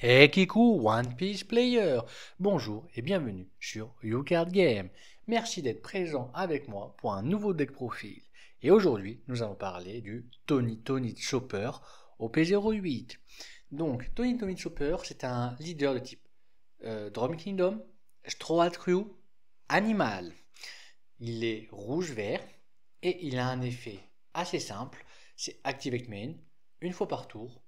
Hey Kiku, One Piece Player! Bonjour et bienvenue sur YouCard Game. Merci d'être présent avec moi pour un nouveau deck profil. Et aujourd'hui, nous allons parler du Tony Chopper au P08. Donc, Tony Chopper, c'est un leader de type Drum Kingdom, Straw Hat Crew, Animal. Il est rouge-vert et il a un effet assez simple, c'est Activate Main, une fois par tour.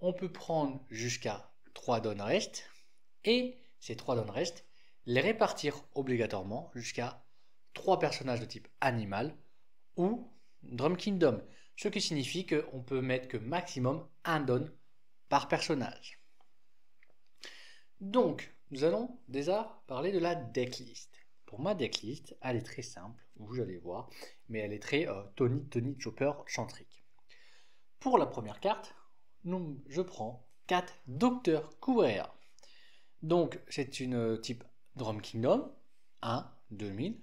On peut prendre jusqu'à 3 Dawn Rest et ces 3 Dawn Rest les répartir obligatoirement jusqu'à 3 personnages de type animal ou Drum Kingdom, ce qui signifie qu'on peut mettre que maximum un Dawn par personnage. Donc, nous allons déjà parler de la decklist. Pour ma decklist, elle est très simple, vous allez voir, mais elle est très Tony Chopper centrique. Pour la première carte, je prends 4 Dr. Kuwera. Donc, c'est une type Drum Kingdom, 1, 2000,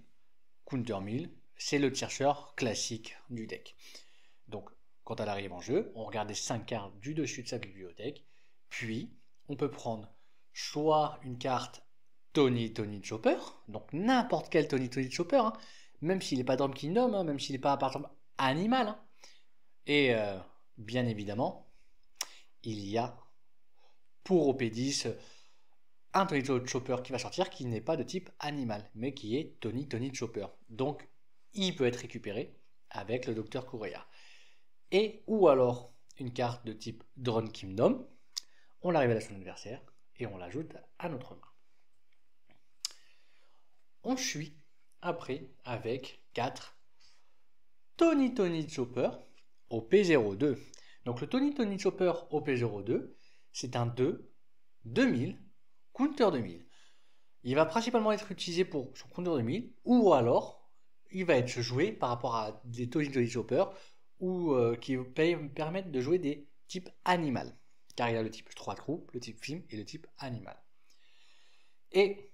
Counter 1000, c'est le chercheur classique du deck. Donc, quand elle arrive en jeu, on regarde les 5 cartes du dessus de sa bibliothèque, puis on peut prendre soit une carte Tony Chopper, donc n'importe quel Tony Chopper, hein, même s'il n'est pas Drum Kingdom, hein, même s'il n'est pas par exemple animal, hein, et bien évidemment, il y a pour OP10 un Tony Chopper qui va sortir qui n'est pas de type animal, mais qui est Tony Chopper. Donc, il peut être récupéré avec le Dr. Kureha. Et ou alors une carte de type Drone Kingdom, on la révèle à son adversaire et on l'ajoute à notre main. On suit après avec 4 Tony Chopper au P02. Donc le Tony Chopper au P02, c'est un 2, 2000, counter 2000. Il va principalement être utilisé pour son counter 2000, ou alors il va être joué par rapport à des Tony Chopper, ou qui permettent de jouer des types animal. Car il y a le type 3 trous, le type film et le type animal. Et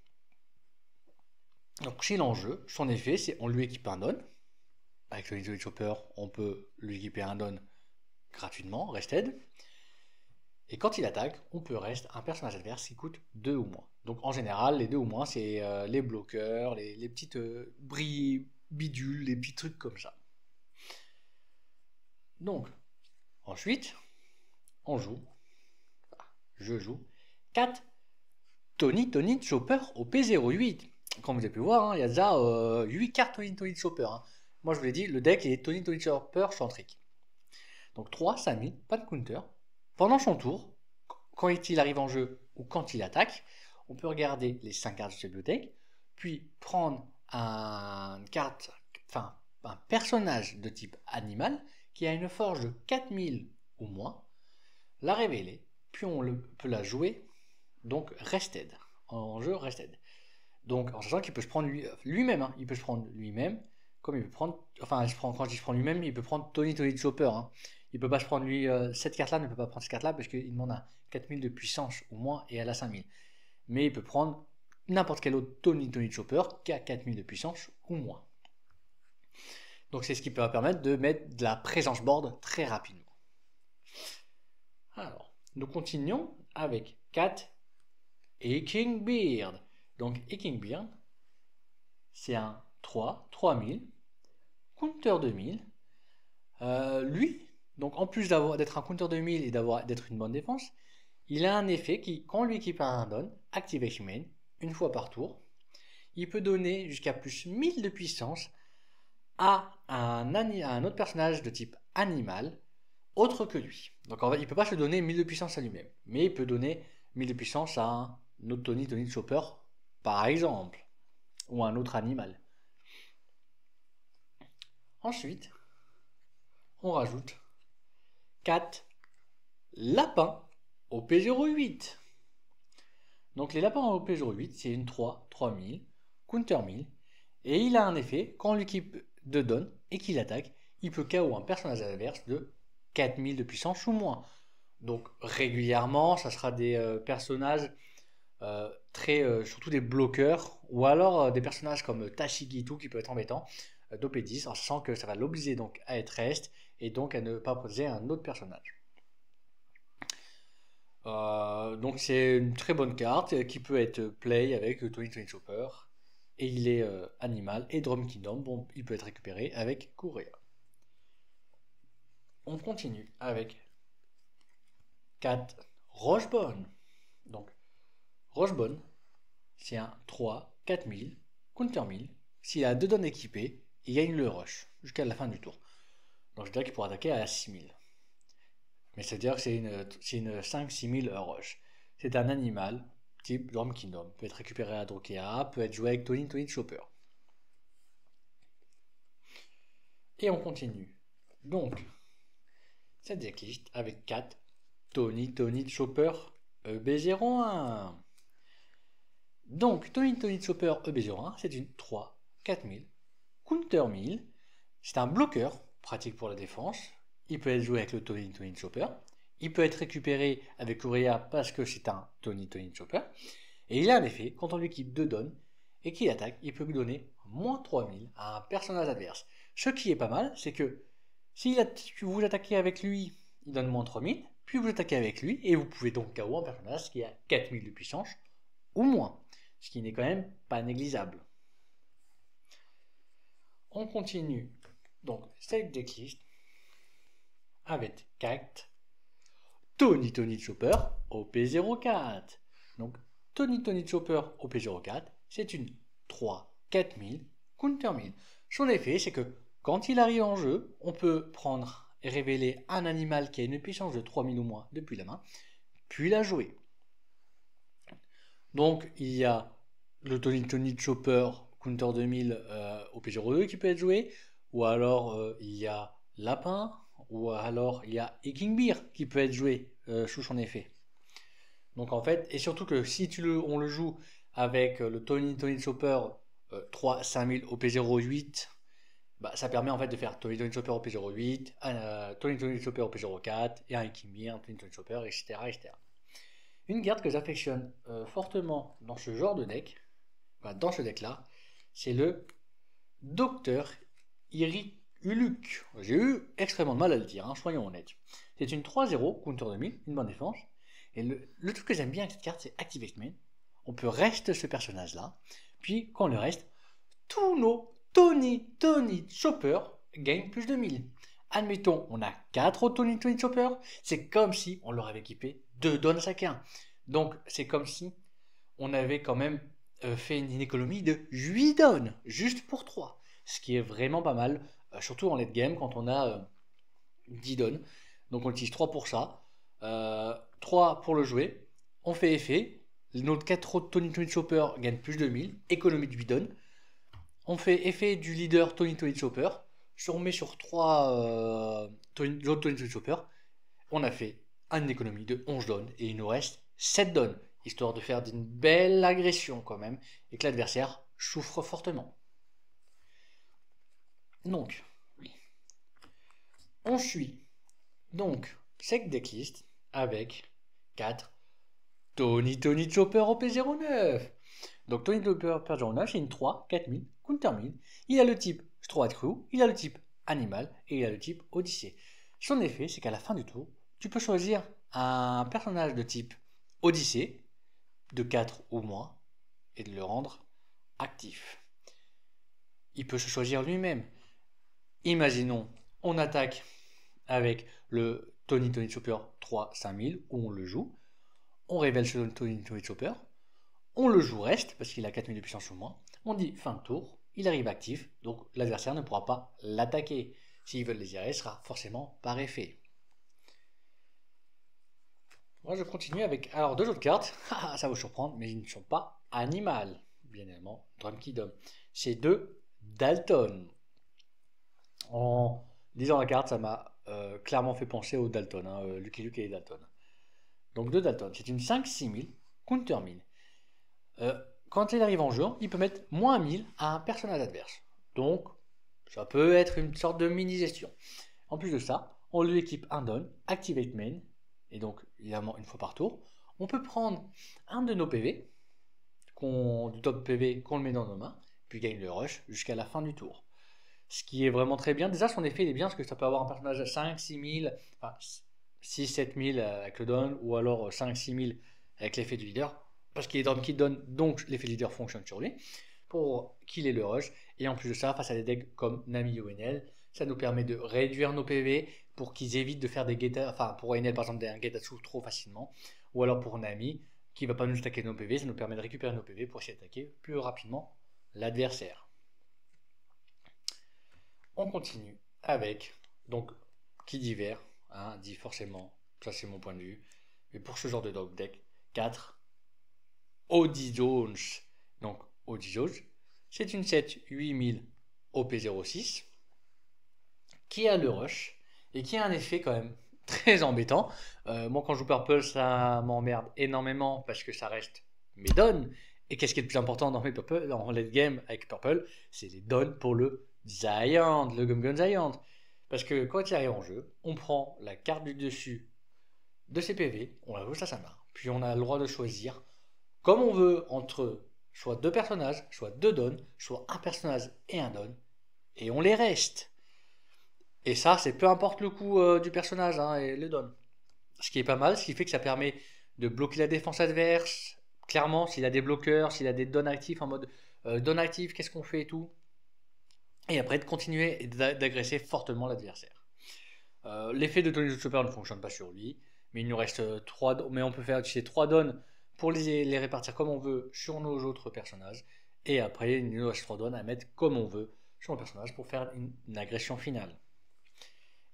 donc chez l'enjeu, son effet, c'est on lui équipe un don. Avec Tony Chopper, on peut lui équiper un don gratuitement, rested. Et quand il attaque, on peut rester un personnage adverse qui coûte 2 ou moins. Donc en général, les 2 ou moins, c'est les bloqueurs, les petites bidules, les petits trucs comme ça. Donc, ensuite, on joue, je joue, 4 Tony Chopper au P08. Comme vous avez pu voir, hein, il y a déjà 8 cartes Tony Chopper. Hein. Moi je vous l'ai dit, le deck est Tony Chopper centrique. Donc 3, 5000, pas de counter. Pendant son tour, quand il arrive en jeu ou quand il attaque, on peut regarder les 5 cartes de sa bibliothèque, puis prendre un personnage de type animal qui a une forge de 4000 ou moins, la révéler, puis peut la jouer, donc rested, en jeu rested. Donc en sachant qu'il peut se prendre lui-même, hein, il peut se prendre lui-même, comme il peut prendre, enfin quand il se prend lui-même, il peut prendre Tony Chopper. Hein. Il peut pas se prendre lui, cette carte-là ne peut pas prendre cette carte-là parce qu'il demande à 4000 de puissance au moins et elle a 5000. Mais il peut prendre n'importe quel autre Tony Chopper qui a 4000 de puissance ou moins. Donc c'est ce qui peut permettre de mettre de la présence board très rapidement. Alors, nous continuons avec 4 Aching Beard. Donc Aching Beard, c'est un 3, 3000, counter 2000. Lui, donc en plus d'être un counter 2000 et d'être une bonne défense, il a un effet qui, quand on lui équipe un don, Activation Main, une fois par tour, il peut donner jusqu'à plus 1000 de puissance à un autre personnage de type animal, autre que lui. Donc en fait, il ne peut pas se donner 1000 de puissance à lui-même, mais il peut donner 1000 de puissance à un autre Tony Chopper, par exemple, ou à un autre animal. Ensuite, on rajoute 4 lapins au P08. Donc les lapins au P08, c'est une 3, 3000, counter 1000, et il a un effet, quand on l'équipe de don et qu'il attaque, il peut KO un personnage adverse de 4000 de puissance ou moins. Donc régulièrement, ça sera des personnages surtout des bloqueurs, ou alors des personnages comme Tashigitu qui peut être embêtant, d'OP10, en sachant que ça va l'obliger donc à être rest, et donc à ne pas protéger un autre personnage. Donc c'est une très bonne carte qui peut être play avec Tony Tony Chopper. Et il est animal. Et Drum Kingdom, bon, il peut être récupéré avec Kurea. On continue avec 4 Rochebone. Donc Rochebone, c'est un 3, 4000, counter 1000. S'il a 2 donnes équipées, il gagne le rush jusqu'à la fin du tour. Donc je dirais qu'il pourra attaquer à 6000. Mais c'est-à-dire que c'est une 5-6000 rush. C'est un animal type Drum Kingdom. Peut être récupéré à Drokea, peut être joué avec Tony Tony Chopper. Et on continue. Donc, cette decklist avec 4 Tony Tony Chopper EB01. Donc, Tony Tony Chopper EB01, c'est une 3, 4000, counter 1000. C'est un bloqueur, pratique pour la défense. Il peut être joué avec le Tony Tony Chopper. Il peut être récupéré avec Kurea parce que c'est un Tony Tony Chopper. Et il a un effet, quand on lui équipe 2 donnes et qu'il attaque, il peut lui donner moins 3000 à un personnage adverse. Ce qui est pas mal, c'est que si vous attaquez avec lui, il donne moins 3000, puis vous attaquez avec lui, et vous pouvez donc KO un personnage qui a 4000 de puissance ou moins, ce qui n'est quand même pas négligeable. On continue donc cette decklist avec 4 Tony Tony Chopper OP04. Donc Tony Tony Chopper OP04, c'est une 3, 4000, counter 1000. Son effet, c'est que quand il arrive en jeu, on peut prendre et révéler un animal qui a une puissance de 3000 ou moins depuis la main, puis la jouer. Donc il y a le Tony Tony Chopper counter 2000 OP02 qui peut être joué, ou alors il y a Lapin, ou alors il y a King Beer qui peut être joué sous son effet. Donc en fait, et surtout que si on le joue avec le Tony Tony Chopper 3 5000 OP08, bah, ça permet en fait de faire Tony Tony Chopper OP08, Tony Tony Chopper OP04 et un King Beer, un Tony Tony Chopper, etc., etc. Une carte que j'affectionne fortement dans ce genre de deck, bah, dans ce deck là, c'est le Docteur Uluk. J'ai eu extrêmement de mal à le dire, hein, soyons honnêtes. C'est une 3-0, counter 2000, une bonne défense. Et le truc que j'aime bien avec cette carte, c'est Activate Main. On peut rester ce personnage-là. Puis, quand on le reste, tous nos Tony Chopper gagnent plus de 1000. Admettons, on a 4 Tony Chopper. C'est comme si on leur avait équipé 2 donnes chacun. Donc, c'est comme si on avait quand même fait une économie de 8 donnes, juste pour 3. Ce qui est vraiment pas mal, surtout en late game, quand on a 10 donnes. Donc, on utilise 3 pour ça. 3 pour le jouer, on fait effet, notre 4 Tony Chopper gagne plus de 1000, économie de 8 donnes, on fait effet du leader Tony Chopper, on met sur 3 Tony Chopper, on a fait une économie de 11 donnes, et il nous reste 7 donnes, histoire de faire d'une belle agression quand même, et que l'adversaire souffre fortement. Donc, on suit donc cette decklist avec 4 Tony Chopper OP09. Donc Tony Chopper OP09, c'est une 3, 4000, counter 1000. Il a le type Straw Hat Crew, il a le type Animal et il a le type Odyssée. Son effet, c'est qu'à la fin du tour, tu peux choisir un personnage de type Odyssée, de 4 ou moins, et de le rendre actif. Il peut se choisir lui-même. Imaginons, on attaque avec le Tony Chopper 3 5000, où on le joue. On révèle ce Tony Chopper. On le joue reste, parce qu'il a 4000 de puissance ou moins. On dit fin de tour, il arrive actif, donc l'adversaire ne pourra pas l'attaquer. S'il veut le désirer, ce sera forcément par effet. Moi je continue avec alors 2 autres cartes. Ça va vous surprendre, mais ils ne sont pas animales. Bien évidemment, Drum Kingdom. C'est 2 Dalton. En lisant la carte, ça m'a clairement fait penser aux Dalton, Lucky Luke et les Dalton. Donc 2 Dalton, c'est une 5-6000, counter 1000. Quand il arrive en jeu, il peut mettre moins 1000 à un personnage adverse. Donc, ça peut être une sorte de mini-gestion. En plus de ça, on lui équipe un don, Activate Main, et donc évidemment une fois par tour. On peut prendre un de nos PV, du top PV qu'on le met dans nos mains, puis gagne le rush jusqu'à la fin du tour. Ce qui est vraiment très bien. Déjà, son effet il est bien parce que ça peut avoir un personnage à 5-6 000, enfin 6-7 000 avec le don, ou alors 5-6 000 avec l'effet du leader, parce qu'il est dans le kit donne, donc l'effet du leader fonctionne sur lui, pour qu'il ait le rush. Et en plus de ça, face à des decks comme Nami ou Enel, ça nous permet de réduire nos PV pour qu'ils évitent de faire des guetta, enfin pour Enel par exemple, un Getatsu trop facilement, ou alors pour Nami, qui va pas nous stacker nos PV, ça nous permet de récupérer nos PV pour essayer d'attaquer plus rapidement l'adversaire. On continue avec, donc, qui dit vert, hein, dit forcément, ça c'est mon point de vue, mais pour ce genre de dog deck, 4, Odie Jones. Donc, Odie Jones, c'est une set 8000 OP06 qui a le rush et qui a un effet quand même très embêtant. Moi, quand je joue Purple, ça m'emmerde énormément parce que ça reste mes dons. Et qu'est-ce qui est le plus important dans mes Purple, dans late game avec Purple, c'est les dons pour le Giant, le Gum Giant. Parce que quand il arrive en jeu, on prend la carte du dessus de ses PV, on la joue à sa main. Puis on a le droit de choisir comme on veut entre soit deux personnages, soit deux dons, soit un personnage et un don. Et on les reste. Et ça, c'est peu importe le coût du personnage hein, et le don. Ce qui est pas mal, ce qui fait que ça permet de bloquer la défense adverse. Clairement, s'il a des bloqueurs, s'il a des dons actifs en mode don actif, qu'est-ce qu'on fait et tout. Et après, de continuer et d'agresser fortement l'adversaire. L'effet de Tony Chopper ne fonctionne pas sur lui, mais il nous reste 3 mais on peut faire utiliser 3 dons pour les répartir comme on veut sur nos autres personnages. Et après, il nous reste 3 dons à mettre comme on veut sur nos personnages pour faire une agression finale.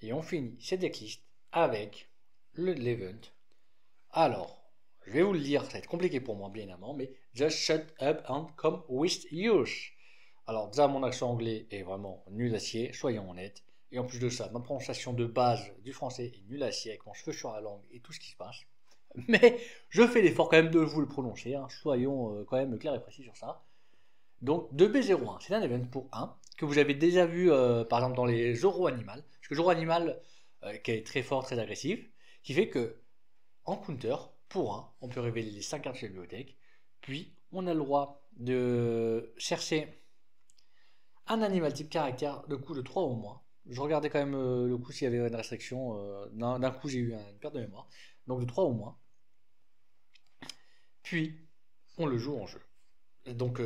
Et on finit cette decklist avec l'event. Alors, je vais vous le dire, ça va être compliqué pour moi bien évidemment, mais just shut up and come with yours. Alors déjà mon accent anglais est vraiment nul à chier, soyons honnêtes. Et en plus de ça, ma prononciation de base du français est nulle à chier avec mon cheveu sur la langue et tout ce qui se passe. Mais je fais l'effort quand même de vous le prononcer, hein. Soyons quand même clairs et précis sur ça. Donc 2B01, c'est un event pour 1 que vous avez déjà vu par exemple dans les Zoro Animal. Parce que Zoro Animal, qui est très fort, très agressif, qui fait que en counter, pour 1, on peut révéler les 5 cartes de la bibliothèque. Puis on a le droit de chercher un animal type caractère de coût de 3 ou moins. Je regardais quand même le coup s'il y avait une restriction. D'un coup, j'ai eu une perte de mémoire. Donc de 3 ou moins. Puis, on le joue en jeu. Donc,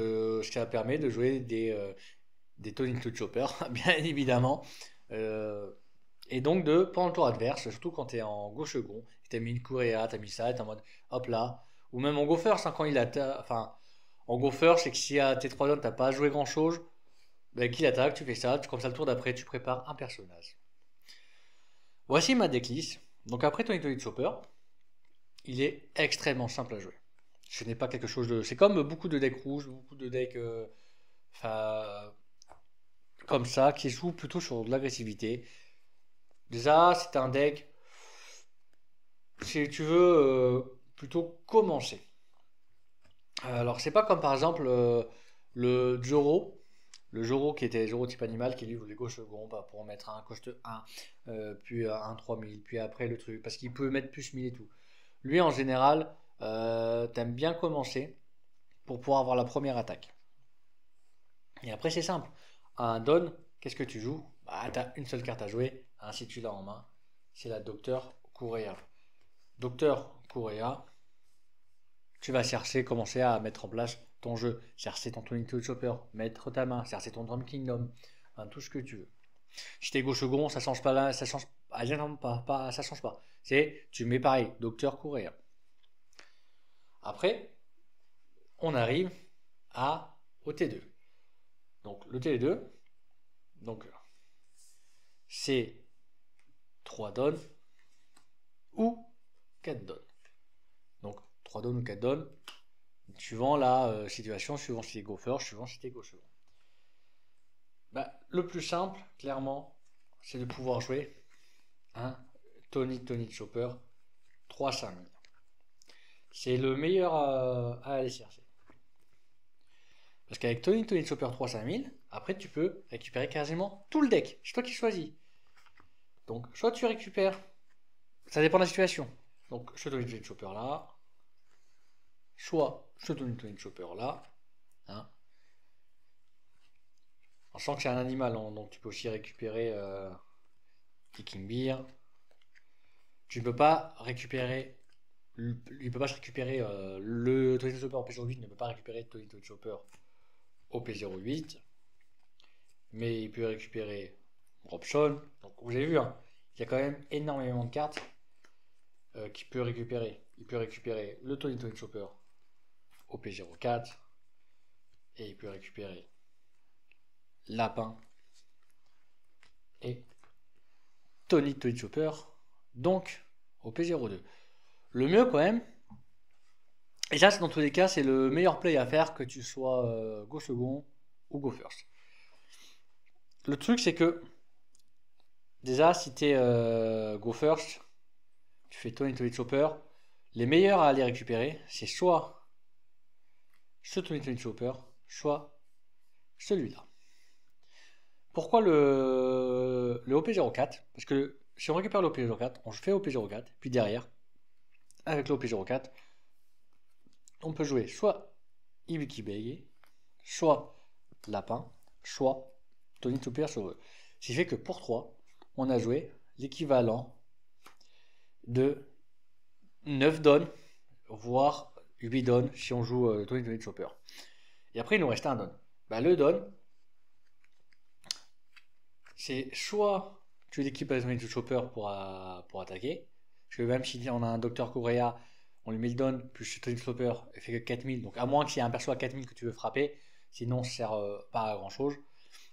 ça permet de jouer des Tony to Chopper, bien évidemment. Et donc, pendant le tour adverse, surtout quand tu es en gauche second, tu as mis une Kurea, tu as mis ça, tu es en mode hop là. Ou même en go first, hein, quand il attaque. Enfin, en go first, c'est que si à tes 3 zones, tu n'as pas joué grand chose. Ben, qu'il attaque, tu fais ça, comme ça le tour d'après, tu prépares un personnage. Voici ma decklist. Donc après Tony Chopper, il est extrêmement simple à jouer. Ce n'est pas quelque chose de... C'est comme beaucoup de decks rouges, beaucoup de decks comme ça, qui jouent plutôt sur de l'agressivité. Déjà, c'est un deck, si tu veux, plutôt commencer. Alors, c'est pas comme par exemple le Joro. Le Joro qui était Joro type animal qui lui voulait gauche second pour en mettre un coste 1, puis un 3000, puis après le truc, parce qu'il peut mettre plus 1000 et tout. Lui en général, t'aimes bien commencer pour pouvoir avoir la première attaque. Et après c'est simple. Un don, qu'est-ce que tu joues? Bah, t'as une seule carte à jouer, ainsi tu l'as en main. C'est la Docteur Kurea. Docteur Kurea, tu vas chercher, commencer à mettre en place ton jeu, chercher ton Tony Chopper, mettre ta main, chercher ton Drum Kingdom, hein, tout ce que tu veux. Si t'es gauche second, ça change pas là, ça change pas, ça change pas. C'est, tu mets pareil, Docteur Kurea. Après, on arrive au T2. Donc le T2, donc c'est 3 dons ou 4 dons. Donc 3 dons ou 4 dons, suivant la situation, suivant si t'es go first, suivant si t'es go second. Bah, le plus simple, clairement, c'est de pouvoir jouer un Tony Chopper 3-5000. C'est le meilleur à aller chercher. Parce qu'avec Tony Chopper 3-5000, après tu peux récupérer quasiment tout le deck. C'est toi qui choisis. Donc, soit tu récupères, ça dépend de la situation. Donc, ce Tony Chopper là, soit ce Tony Chopper là, hein. En sachant que c'est un animal, hein, donc tu peux aussi récupérer Kicking Beer. Tu ne peux pas récupérer il peut pas se récupérer le Tony Chopper au P08 ne peut pas récupérer Tony Chopper au P08, mais il peut récupérer Robson. Donc vous avez vu, hein, il y a quand même énormément de cartes qu'il peut récupérer. Il peut récupérer le Tony Chopper au P04 et il peut récupérer Lapin et Tony Chopper donc au P02. Le mieux quand même, et ça dans tous les cas c'est le meilleur play à faire que tu sois go second ou go first. Le truc c'est que déjà si tu es go first, tu fais Tony Chopper, les meilleurs à aller récupérer c'est soit ce Tony Chopper, soit celui-là. Pourquoi le OP04? Parce que si on récupère l'OP04, on fait OP04, puis derrière, avec l'OP04, on peut jouer soit Ibiki Bege, soit Lapin, soit Tony Chopper sur eux. Ce qui fait que pour 3, on a joué l'équivalent de 9 dons, voire 8 dons si on joue Tony Chopper. Et après, il nous reste un don. Le don, c'est soit tu l'équipes avec Tony Chopper pour attaquer, parce que même si on a un Dr. Correa, on lui met le don, plus Tony Chopper, il fait que 4000, donc à moins qu'il y ait un perso à 4000 que tu veux frapper, sinon ça sert pas à grand chose,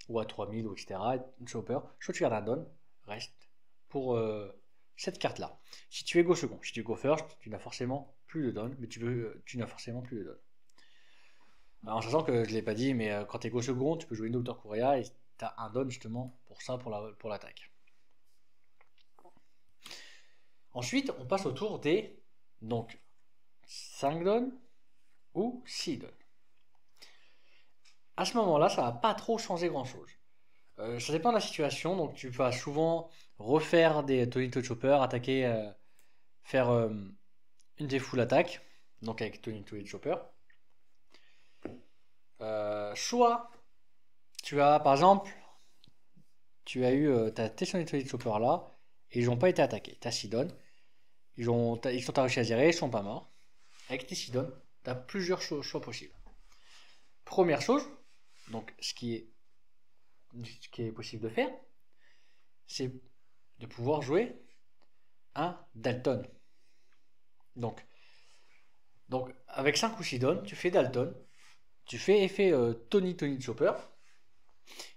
ou à 3000, ou etc. Chopper, soit tu gardes un don, reste pour cette carte là. Si tu es go second, si tu es go first, tu n'as forcément plus de don, mais tu n'as forcément plus de don. Alors, en sachant que je ne l'ai pas dit, mais quand tu es go second, tu peux jouer une Dr. Correa et tu as un don justement pour ça, pour l'attaque. Ensuite, on passe au tour des donc 5 dons ou 6 dons. À ce moment-là, ça va pas trop changer grand-chose. Ça dépend de la situation, donc tu vas souvent refaire des Tony Chopper, attaquer, faire une des full attaques, donc avec Tony Chopper. Soit tu as par exemple t'as tes Tony Chopper là et ils n'ont pas été attaqués. T'as 6 dons, ils sont réussi à gérer, ils sont pas morts. Avec tes 6 dons, tu as plusieurs choix possibles. Première chose, donc ce qui est possible de faire, c'est de pouvoir jouer un Dalton. Donc avec 5 ou 6 dons, tu fais Dalton, tu fais effet Tony Chopper,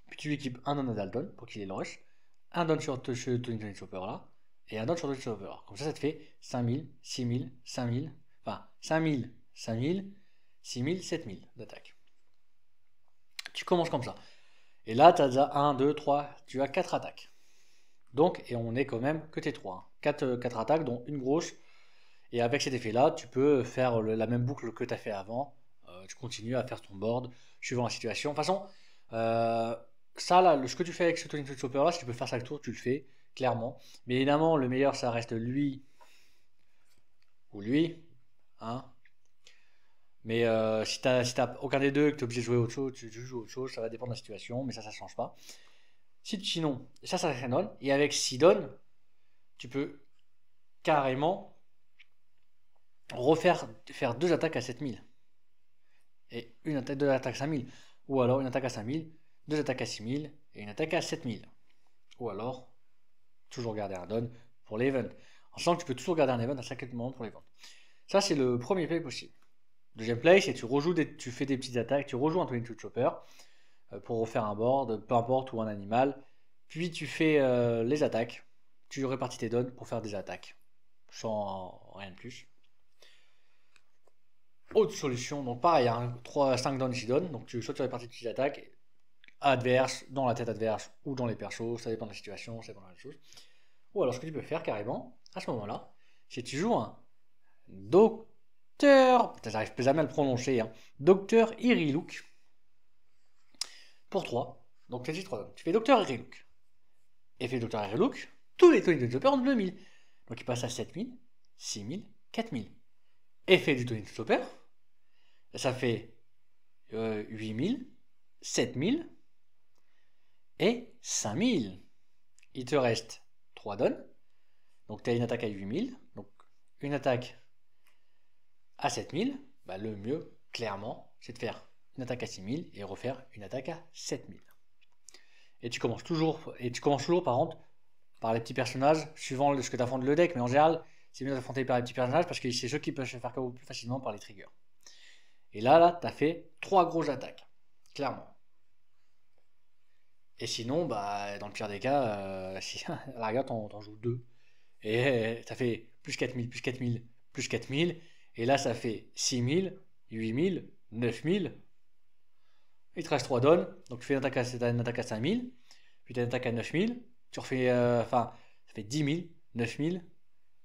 puis tu équipes un don à Dalton pour qu'il ait le rush, un don sur Tony Chopper là, et un don sur Tony Chopper. Comme ça te fait 5000, 6000, 5000, enfin 5000, 5000, 6000, 7000 d'attaque. Tu commences comme ça. Et là, tu as déjà 1, 2, 3, tu as 4 attaques. Donc, et on est quand même que tes 3. 4 attaques, dont une grosse. Et avec cet effet-là, tu peux faire la même boucle que tu as fait avant. Tu continues à faire ton board suivant la situation. De toute façon, ça là, ce que tu fais avec ce Tony Chopper là, si tu peux faire chaque tour, tu le fais, clairement. Mais évidemment, le meilleur, ça reste lui ou lui. Hein. Mais si t'as aucun des deux et que tu es obligé de jouer autre chose, tu joues autre chose, ça va dépendre de la situation, mais ça change pas. Sinon, ça canon. Et avec Sidon, tu peux carrément faire 2 attaques à 7000. Et deux attaques à 5000. Ou alors une attaque à 5000, 2 attaques à 6000 et une attaque à 7000. Ou alors, toujours garder un don pour l'event. En sachant que tu peux toujours garder un event à chaque moment pour l'event. Ça, c'est le premier play possible. Deuxième play, c'est tu fais des petites attaques, tu rejoues un Tony Chopper pour refaire un board, peu importe, ou un animal. Puis tu fais les attaques, tu répartis tes dons pour faire des attaques, sans rien de plus. Autre solution, donc pareil, 5 dons, 6 dons, donc soit tu répartis tes attaques adverses, dans la tête adverse ou dans les persos, ça dépend de la situation, ça dépend de la chose. Ou alors ce que tu peux faire carrément, à ce moment-là, c'est que tu joues un Docteur, j'arrive jamais à le prononcer, hein. Docteur Iriluk pour 3. Donc tu fais 3. Tu fais Docteur Iriluk. Effet Docteur Iriluk, tous les Tony Chopper ont 2000. Donc il passe à 7000, 6000, 4000. Effet du Tony Chopper, ça fait 8000, 7000 et 5000. Il te reste 3 dons. Donc tu as une attaque à 8000. Donc une attaque à 7000, bah, le mieux, clairement, c'est de faire une attaque à 6000 et refaire une attaque à 7000. Et tu commences toujours, par contre, par les petits personnages, suivant ce que tu affrontes le deck, mais en général, c'est mieux d'affronter par les petits personnages parce que c'est ceux qui peuvent se faire KO plus facilement par les triggers. Et là, tu as fait 3 grosses attaques, clairement. Et sinon, bah, dans le pire des cas, si, à la rigueur, t'en joues 2. Et ça fait plus 4000, plus 4000, plus 4000. Et là, ça fait 6000, 8000, 9000. Il te reste 3 donnes. Donc tu fais une attaque à 5000. Puis tu as une attaque à 9000. Tu refais. Enfin, ça fait 10 000, 9000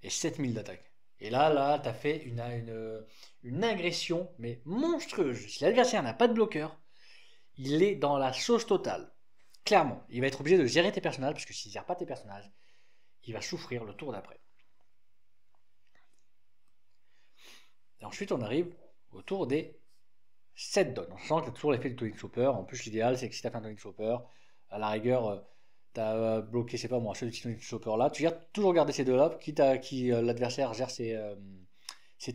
et 7000 d'attaque. Et là, tu as fait une agression, mais monstrueuse. Si l'adversaire n'a pas de bloqueur, il est dans la sauce totale. Clairement, il va être obligé de gérer tes personnages, parce que s'il ne gère pas tes personnages, il va souffrir le tour d'après. Et ensuite, on arrive au tour des 7 donnes. On sent que tu as toujours l'effet du Tonic Chopper. En plus, l'idéal, c'est que si tu as fait un Tonic Chopper, à la rigueur, tu as bloqué, c'est pas moi, ce petit Tonic Chopper là. Tu gardes toujours garder ces deux-là, quitte à qui l'adversaire gère ses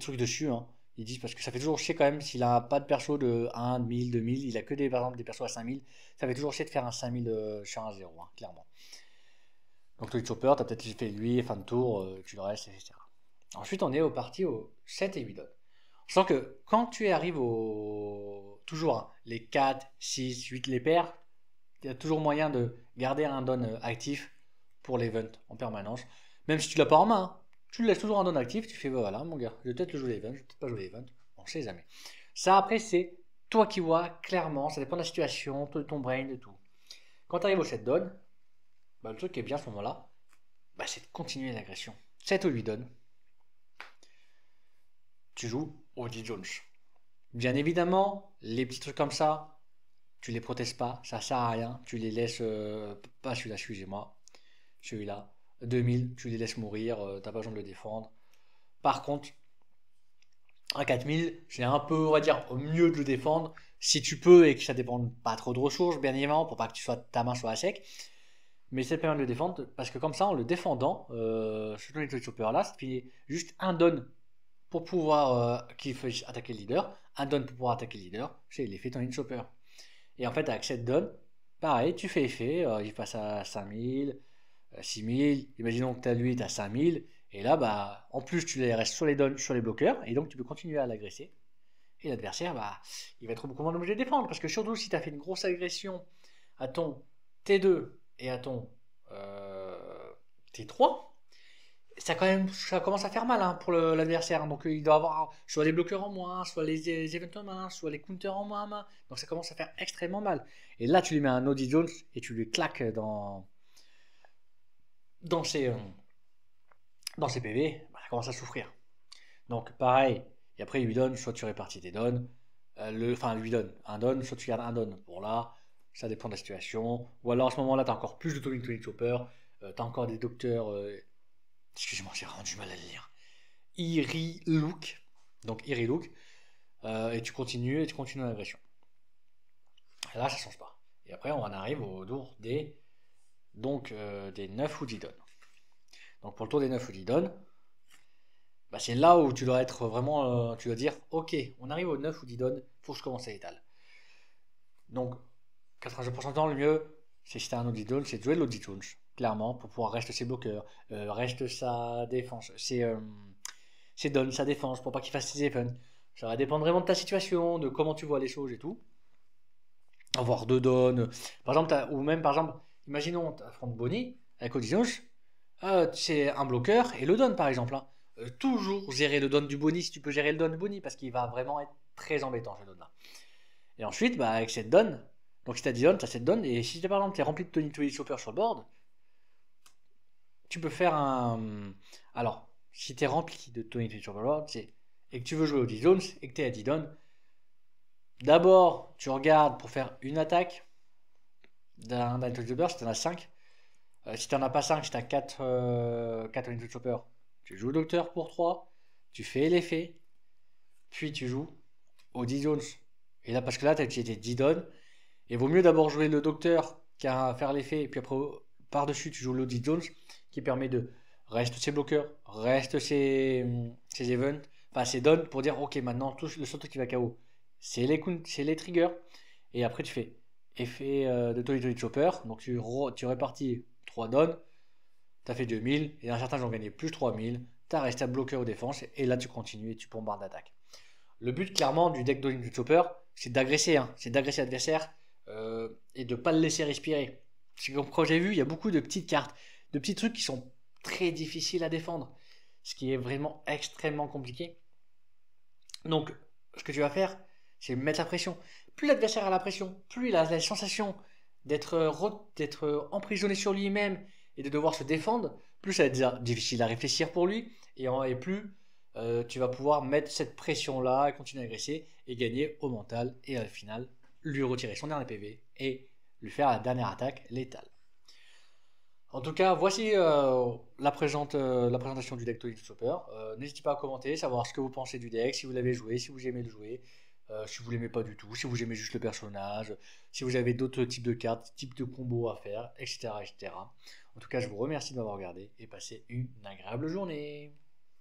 trucs dessus. Hein. Ils disent parce que ça fait toujours chier quand même s'il a pas de perso de 1, 1000, 2000, il a que par exemple des persos à 5000, ça fait toujours chier de faire un 5000 sur un 0, hein, clairement. Donc Tonic Chopper, tu as peut-être fait lui, fin de tour, tu le restes, etc. Ensuite, on est parti au 7 et 8 donnes. Je sens que quand tu arrives toujours hein, les 4, 6, 8 les paires, il y a toujours moyen de garder un don actif pour l'event en permanence. Même si tu l'as pas en main, hein. Tu le laisses toujours en don actif, tu fais bah, voilà mon gars, je vais peut-être le jouer l'event, je vais peut-être pas jouer l'event, on sait jamais. Ça après c'est toi qui vois clairement, ça dépend de la situation, de ton brain, de tout. Quand tu arrives au 7 donnes, bah, le truc qui est bien à ce moment-là, bah, c'est de continuer l'agression. 7 ou 8 donnes, tu joues au D. Jones. Bien évidemment, les petits trucs comme ça, tu les protèges pas, ça sert à rien, tu les laisses, pas celui-là, excusez-moi, celui-là, 2000, tu les laisses mourir, t'as pas besoin de le défendre. Par contre, à 4000, c'est un peu, on va dire, au mieux de le défendre, si tu peux et que ça dépend pas trop de ressources, bien évidemment, pour pas que ta main soit à sec. Mais c'est permet de le défendre parce que comme ça, en le défendant, ce Tonic Chopper là, ça fait juste un don pour pouvoir qui fait attaquer le leader, un don pour pouvoir attaquer le leader, c'est l'effet Tonic Chopper. Et en fait, avec cette donne, pareil, tu fais effet, il passe à 5000, 6000, imaginons que lui, tu as 5000, et là, bah, en plus, tu les restes sur les donnes, sur les bloqueurs, et donc tu peux continuer à l'agresser. Et l'adversaire, bah, il va être beaucoup moins obligé de défendre, parce que surtout si tu as fait une grosse agression à ton T2 et à ton T3, ça commence à faire mal hein, pour l'adversaire. Donc il doit avoir soit les bloqueurs en moins, soit les events en main, soit les counters en main. Donc ça commence à faire extrêmement mal. Et là, tu lui mets un Odie Jones et tu lui claques dans ses, dans ses PV, bah, ça commence à souffrir. Donc pareil, et après il lui donne, soit tu répartis tes dons, enfin lui donne un don, soit tu gardes un don pour là, ça dépend de la situation. Ou alors à ce moment-là, tu as encore plus de Tonic Chopper, tu as encore des docteurs. Excusez-moi, j'ai vraiment du mal à le lire. Look. Donc Look. Et tu continues l'agression. Là, ça change pas. Et après, on en arrive au tour des 9 ou 10 donnes. Donc pour le tour des 9 ou 10 donnes, bah, c'est là où tu dois être vraiment. Tu dois dire ok, on arrive aux 9 ou 10 donnes, faut que je commence à étaler. Donc 80% du temps, le mieux, c'est si tu as un Audi Jones, c'est de jouer l'Audi Jones, clairement, pour pouvoir rester ses bloqueurs, reste sa défense, ses dons, sa défense, pour pas qu'il fasse ses events. Ça va dépendre vraiment de ta situation, de comment tu vois les choses et tout. Avoir deux dons, par exemple, ou même par exemple, imaginons, tu affrontes Bonnie avec Audi Jones, c'est un bloqueur et le don par exemple. Hein. Toujours gérer le don du Bonnie si tu peux gérer le don du Bonnie, parce qu'il va vraiment être très embêtant ce don là. Et ensuite, bah, avec cette donne, donc si t'as 10 donnes, t'as cette donne, et si par exemple t'es rempli de Tonic Chopper sur le board, tu peux faire un. Alors, si t'es rempli de Tonic Chopper sur le board, et que tu veux jouer au 10 Jones, et que t'es à 10 donnes, d'abord tu regardes pour faire une attaque d'un Tonic Chopper si t'en as 5. Si t'en as pas 5, si t'as 4 Tonic Chopper, tu joues au docteur pour 3, tu fais l'effet, puis tu joues au 10 Jones. Et là, parce que là, tu as utilisé 10 donnes. Et vaut mieux d'abord jouer le docteur qu'à faire l'effet. Et puis après, par-dessus, tu joues l'Audi Jones qui permet de reste ses bloqueurs, reste ses events, Enfin, c'est donne pour dire, ok, maintenant, le seul truc qui va KO, c'est les triggers. Et après, tu fais effet de Tony Tony Chopper. Donc, tu répartis 3 donnes. Tu as fait 2000. Et dans certains, j'en gagnais plus 3000. Tu as resté à bloquer aux défenses. Et là, tu continues et tu bombardes d'attaque. Le but, clairement, du deck Tony Tony Chopper, c'est d'agresser. Hein. C'est d'agresser l'adversaire et de ne pas le laisser respirer. Parce que quand j'ai vu, il y a beaucoup de petites cartes, de petits trucs qui sont très difficiles à défendre. Ce qui est vraiment extrêmement compliqué. Donc, ce que tu vas faire, c'est mettre la pression. Plus l'adversaire a la pression, plus il a la sensation d'être emprisonné sur lui-même et de devoir se défendre, plus ça va être difficile à réfléchir pour lui, et plus tu vas pouvoir mettre cette pression-là, et continuer à agresser, et gagner au mental, et au final, lui retirer son dernier PV, et lui faire la dernière attaque létale. En tout cas, voici la présentation du deck Tony Chopper. N'hésitez pas à commenter, savoir ce que vous pensez du deck, si vous l'avez joué, si vous aimez le jouer, si vous l'aimez pas du tout, si vous aimez juste le personnage, si vous avez d'autres types de cartes, types de combos à faire, etc., etc. En tout cas, je vous remercie de m'avoir regardé et passez une agréable journée.